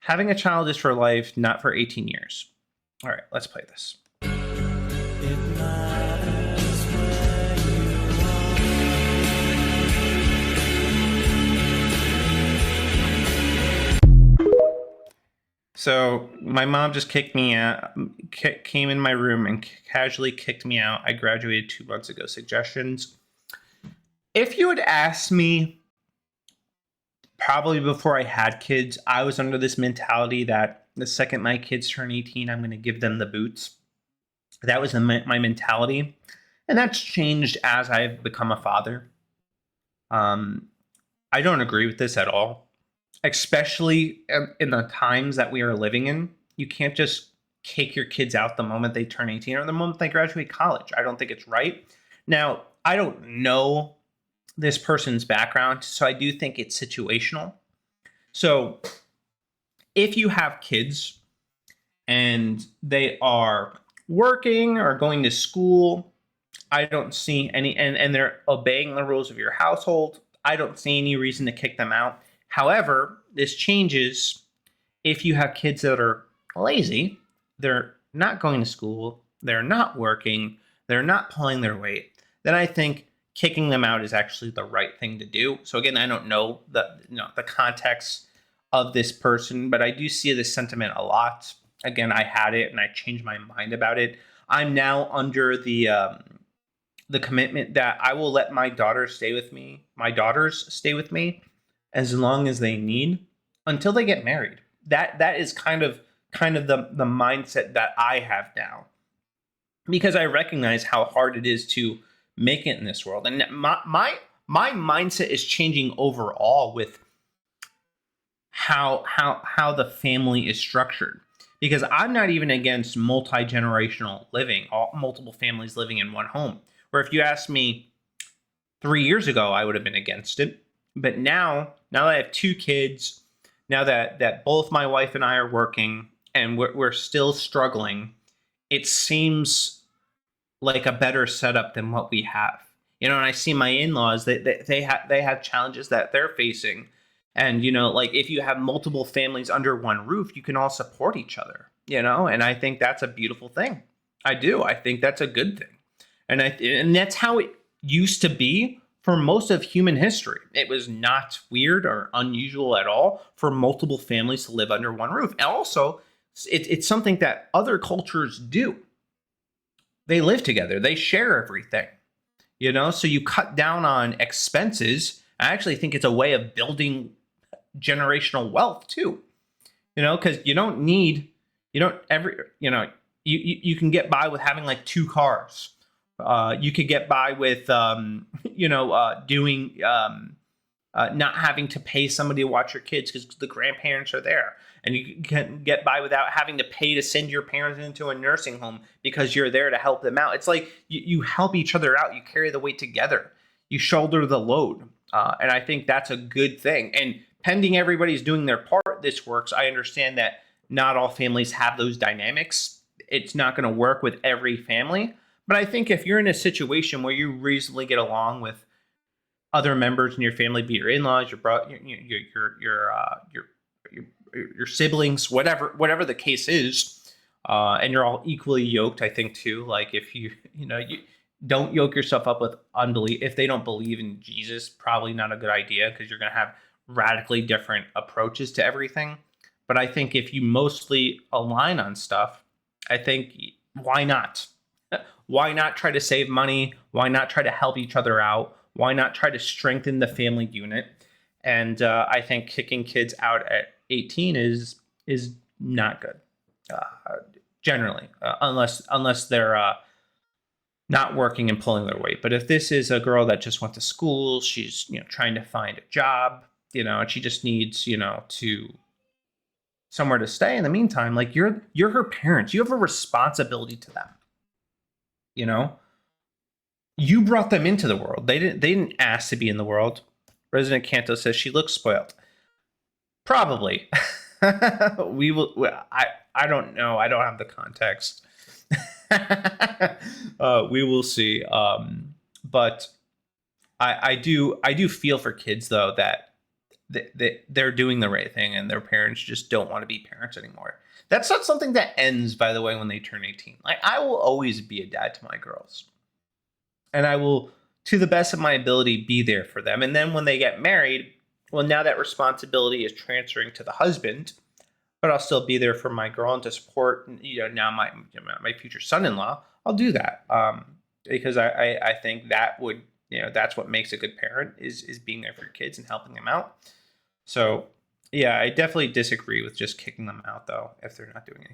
Having a child is for life, not for 18 years. All right, let's play this. So my mom just kicked me out, came in my room and casually kicked me out. I graduated 2 months ago. Suggestions. If you had asked me probably before I had kids, I was under this mentality that the second my kids turn 18, I'm going to give them the boots. That was my mentality. And that's changed as I've become a father. I don't agree with this at all, especially in the times that we are living in. You can't just kick your kids out the moment they turn 18 or the moment they graduate college. I don't think it's right. Now, I don't know this person's background, so I do think it's situational. So if you have kids and they are working or going to school, I don't see any, and they're obeying the rules of your household, I don't see any reason to kick them out. However, this changes if you have kids that are lazy, they're not going to school, they're not working, they're not pulling their weight, then I think kicking them out is actually the right thing to do. So again, I don't know the context of this person, but I do see this sentiment a lot. Again, I had it and I changed my mind about it. I'm now under the commitment that I will let my daughters stay with me as long as they need until they get married. That is kind of the mindset that I have now, because I recognize how hard it is to make it in this world. And my mindset is changing overall with how the family is structured, because I'm not even against multi-generational living, multiple families living in one home. Where if you asked me 3 years ago, I would have been against it. But now that I have 2 kids, now that both my wife and I are working and we're still struggling, it seems like a better setup than what we have. And I see my in-laws, they have challenges that they're facing. And, like if you have multiple families under one roof, you can all support each other, and I think that's a beautiful thing. I do. I think that's a good thing. And that's how it used to be for most of human history. It was not weird or unusual at all for multiple families to live under one roof. And also, it's something that other cultures do. They live together. They share everything, so you cut down on expenses. I actually think it's a way of building generational wealth too, because you can get by with having like 2 cars. You could get by with, doing, not having to pay somebody to watch your kids because the grandparents are there. And you can get by without having to pay to send your parents into a nursing home because you're there to help them out. It's like you help each other out. You carry the weight together. You shoulder the load. And I think that's a good thing. And pending everybody's doing their part, this works. I understand that not all families have those dynamics. It's not going to work with every family. But I think if you're in a situation where you reasonably get along with other members in your family, be your in-laws, your brother, your siblings, whatever the case is, and you're all equally yoked, I think too. Like if you don't yoke yourself up with unbelief. If they don't believe in Jesus, probably not a good idea, because you're going to have radically different approaches to everything. But I think if you mostly align on stuff, I think why not? Why not try to save money? Why not try to help each other out? Why not try to strengthen the family unit? And I think kicking kids out at 18 is not good, generally, unless they're not working and pulling their weight. But if this is a girl that just went to school, she's trying to find a job, and she just needs to somewhere to stay in the meantime. Like you're her parents, you have a responsibility to them. You brought them into the world. They didn't ask to be in the world. Resident Canto says she looks spoiled. Probably. We will. I don't know. I don't have the context. We will see. But I do feel for kids though that they're doing the right thing and their parents just don't want to be parents anymore. That's not something that ends, by the way, when they turn 18. Like, I will always be a dad to my girls, and I will, to the best of my ability, be there for them. And then when they get married, well, now that responsibility is transferring to the husband, but I'll still be there for my girl and to support, now my future son-in-law. I'll do that, because I think that would, that's what makes a good parent, is being there for your kids and helping them out. So yeah, I definitely disagree with just kicking them out, though, if they're not doing anything.